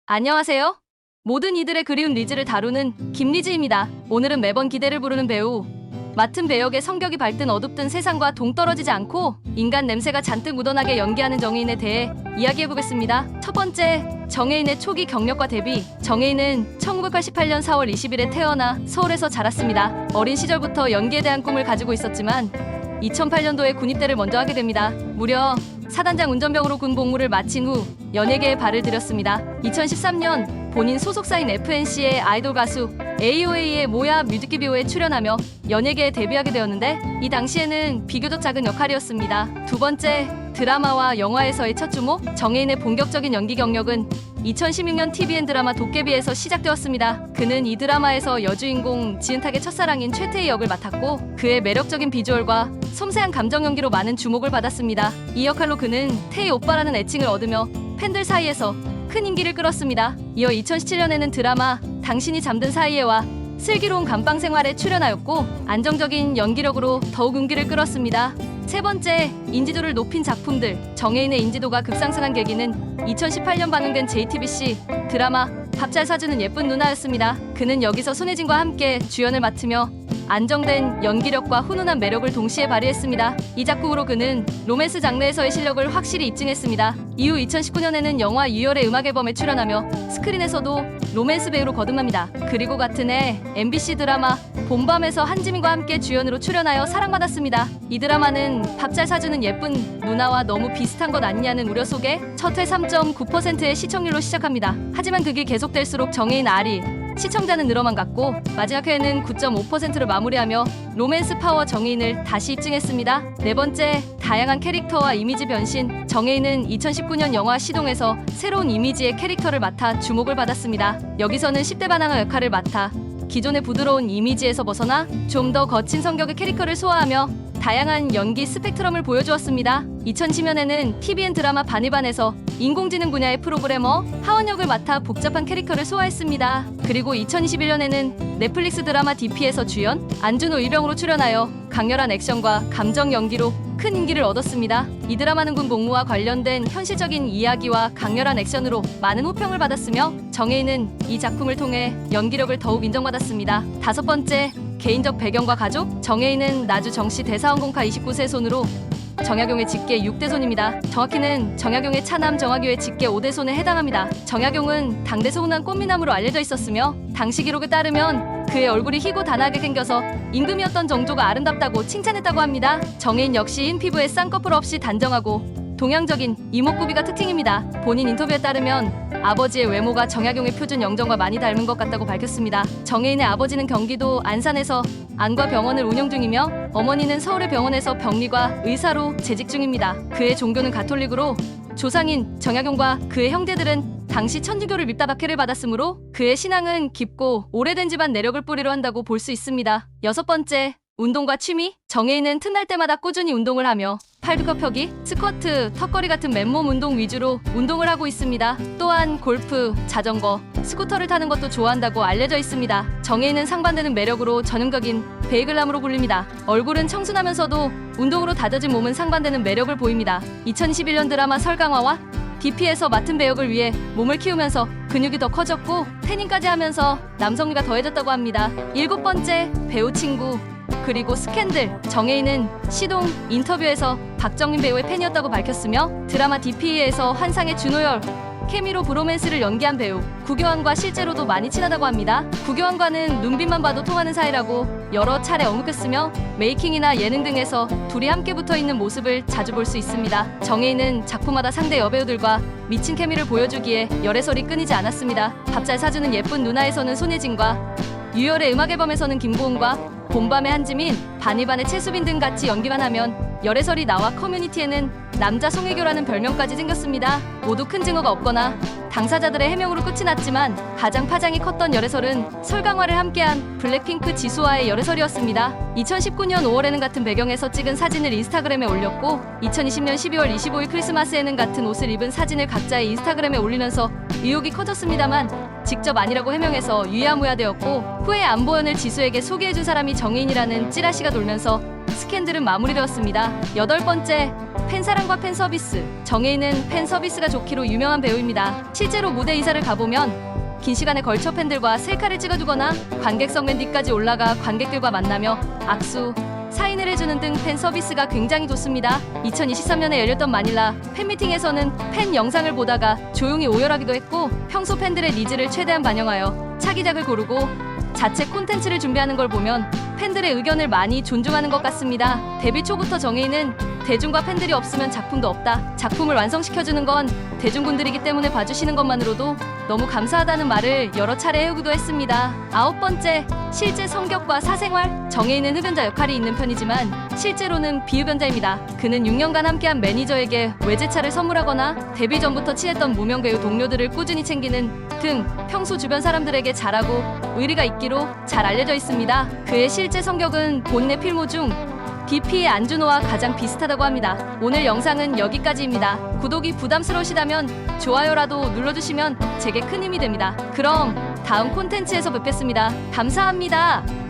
안녕하세요. 모든 이들의 그리운 리즈를 다루는 김리즈입니다. 오늘은 매번 기대를 부르는 배우 맡은 배역의 성격이 밝든 어둡든 세상과 동떨어지지 않고 인간 냄새가 잔뜩 묻어나게 연기하는 정혜인에 대해 이야기해보겠습니다. 첫 번째, 정혜인의 초기 경력과 대비. 정혜인은 1988년 4월 20일에 태어나 서울에서 자랐습니다. 어린 시절부터 연기에 대한 꿈을 가지고 있었지만 2008년도에 군입대를 먼저 하게 됩니다. 무려 사단장 운전병으로 군 복무를 마친 후 연예계에 발을 들였습니다. 2013년 본인 소속사인 FNC의 아이돌 가수 AOA의 모야 뮤직비디오에 출연하며 연예계에 데뷔하게 되었는데 이 당시에는 비교적 작은 역할이었습니다. 두 번째, 드라마와 영화에서의 첫 주목. 정혜인의 본격적인 연기 경력은 2016년 TVN 드라마 도깨비에서 시작되었습니다. 그는 이 드라마에서 여주인공 지은탁의 첫사랑인 최태희 역을 맡았고 그의 매력적인 비주얼과 섬세한 감정 연기로 많은 주목을 받았습니다. 이 역할로 그는 태희 오빠라는 애칭을 얻으며 팬들 사이에서 큰 인기를 끌었습니다. 이어 2017년에는 드라마 당신이 잠든 사이에와 슬기로운 감방 생활에 출연하였고 안정적인 연기력으로 더욱 인기를 끌었습니다. 세 번째, 인지도를 높인 작품들. 정혜인의 인지도가 급상승한 계기는 2018년 방영된 JTBC 드라마 밥 잘 사주는 예쁜 누나였습니다. 그는 여기서 손예진과 함께 주연을 맡으며 안정된 연기력과 훈훈한 매력을 동시에 발휘했습니다. 이 작품으로 그는 로맨스 장르에서의 실력을 확실히 입증했습니다. 이후 2019년에는 영화 유열의 음악 앨범에 출연하며 스크린에서도 로맨스 배우로 거듭납니다. 그리고 같은 해 MBC 드라마 봄밤에서 한지민과 함께 주연으로 출연하여 사랑받았습니다. 이 드라마는 밥 잘 사주는 예쁜 누나와 너무 비슷한 것 아니냐는 우려 속에 첫 회 3.9%의 시청률로 시작합니다. 하지만 그게 계속될수록 정혜인 알이 시청자는 늘어만 갔고 마지막 회에는 9.5%를 마무리하며 로맨스 파워 정혜인을 다시 입증했습니다. 네 번째, 다양한 캐릭터와 이미지 변신. 정혜인은 2019년 영화 시동에서 새로운 이미지의 캐릭터를 맡아 주목을 받았습니다. 여기서는 10대 반항아 역할을 맡아 기존의 부드러운 이미지에서 벗어나 좀 더 거친 성격의 캐릭터를 소화하며 다양한 연기 스펙트럼을 보여주었습니다. 2010년에는 TVN 드라마 반의반에서 인공지능 분야의 프로그래머 하원 역을 맡아 복잡한 캐릭터를 소화했습니다. 그리고 2021년에는 넷플릭스 드라마 DP에서 주연, 안준호 일병으로 출연하여 강렬한 액션과 감정 연기로 큰 인기를 얻었습니다. 이 드라마는 군 복무와 관련된 현실적인 이야기와 강렬한 액션으로 많은 호평을 받았으며 정혜인은 이 작품을 통해 연기력을 더욱 인정받았습니다. 다섯 번째, 개인적 배경과 가족. 정혜인은 나주 정씨 대사원공카 29세 손으로 정약용의 직계 6대 손입니다. 정확히는 정약용의 차남 정학유의 직계 5대 손에 해당합니다. 정약용은 당대에서 흔한 꽃미남으로 알려져 있었으며 당시 기록에 따르면 그의 얼굴이 희고 단아하게 생겨서 임금이었던 정조가 아름답다고 칭찬했다고 합니다. 정혜인 역시 흰 피부에 쌍꺼풀 없이 단정하고 동양적인 이목구비가 특징입니다. 본인 인터뷰에 따르면 아버지의 외모가 정약용의 표준 영정과 많이 닮은 것 같다고 밝혔습니다. 정혜인의 아버지는 경기도 안산에서 안과 병원을 운영 중이며 어머니는 서울의 병원에서 병리과 의사로 재직 중입니다. 그의 종교는 가톨릭으로 조상인 정약용과 그의 형제들은 당시 천주교를 믿다 박해를 받았으므로 그의 신앙은 깊고 오래된 집안 내력을 뿌리로 한다고 볼 수 있습니다. 여섯 번째, 운동과 취미. 정혜인은 틈날 때마다 꾸준히 운동을 하며 팔굽혀 펴기, 스쿼트, 턱걸이 같은 맨몸 운동 위주로 운동을 하고 있습니다. 또한 골프, 자전거, 스쿠터를 타는 것도 좋아한다고 알려져 있습니다. 정혜인은 상반되는 매력으로 전형적인 베이글남으로 불립니다. 얼굴은 청순하면서도 운동으로 다져진 몸은 상반되는 매력을 보입니다. 2021년 드라마 설강화와 DP에서 맡은 배역을 위해 몸을 키우면서 근육이 더 커졌고 태닝까지 하면서 남성미가 더해졌다고 합니다. 일곱 번째, 배우 친구 그리고 스캔들. 정혜인은 시동 인터뷰에서 박정민 배우의 팬이었다고 밝혔으며 드라마 DP에서 환상의 준호열 케미로 브로맨스를 연기한 배우 구교환과 실제로도 많이 친하다고 합니다. 구교환과는 눈빛만 봐도 통하는 사이라고 여러 차례 언급했으며 메이킹이나 예능 등에서 둘이 함께 붙어있는 모습을 자주 볼 수 있습니다. 정혜인은 작품마다 상대 여배우들과 미친 케미를 보여주기에 열애설이 끊이지 않았습니다. 밥 잘 사주는 예쁜 누나에서는 손예진과 유열의 음악 앨범에서는 김고은과 봄밤의 한지민, 반의반의 최수빈 등 같이 연기만 하면 열애설이 나와 커뮤니티에는 남자 송혜교라는 별명까지 생겼습니다. 모두 큰 증거가 없거나 당사자들의 해명으로 끝이 났지만 가장 파장이 컸던 열애설은 설강화를 함께한 블랙핑크 지수와의 열애설이었습니다. 2019년 5월에는 같은 배경에서 찍은 사진을 인스타그램에 올렸고 2020년 12월 25일 크리스마스에는 같은 옷을 입은 사진을 각자의 인스타그램에 올리면서 의혹이 커졌습니다만 직접 아니라고 해명해서 유야무야되었고 후에 안보현을 지수에게 소개해준 사람이 정혜인이라는 찌라시가 돌면서 스캔들은 마무리되었습니다. 여덟 번째, 팬사랑과 팬서비스. 정혜인은 팬서비스가 좋기로 유명한 배우입니다. 실제로 무대 이사를 가보면 긴 시간에 걸쳐 팬들과 셀카를 찍어주거나 관객석 맨 뒤까지 올라가 관객들과 만나며 악수, 사인을 해주는 등 팬 서비스가 굉장히 좋습니다. 2023년에 열렸던 마닐라 팬미팅에서는 팬 영상을 보다가 조용히 오열하기도 했고, 평소 팬들의 니즈를 최대한 반영하여 차기작을 고르고 자체 콘텐츠를 준비하는 걸 보면 팬들의 의견을 많이 존중하는 것 같습니다. 데뷔 초부터 정혜인은 대중과 팬들이 없으면 작품도 없다, 작품을 완성시켜주는 건 대중분들이기 때문에 봐주시는 것만으로도 너무 감사하다는 말을 여러 차례 해오기도 했습니다. 9번째, 실제 성격과 사생활. 정혜인은 흡연자 역할이 있는 편이지만 실제로는 비흡연자입니다. 그는 6년간 함께한 매니저에게 외제차를 선물하거나 데뷔 전부터 친했던 무명 배우 동료들을 꾸준히 챙기는 등 평소 주변 사람들에게 잘하고 의리가 있기로 잘 알려져 있습니다. 그의 실제 성격은 본인의 필모 중 DP의 안준호와 가장 비슷하다고 합니다. 오늘 영상은 여기까지입니다. 구독이 부담스러우시다면 좋아요라도 눌러주시면 제게 큰 힘이 됩니다. 그럼 다음 콘텐츠에서 뵙겠습니다. 감사합니다.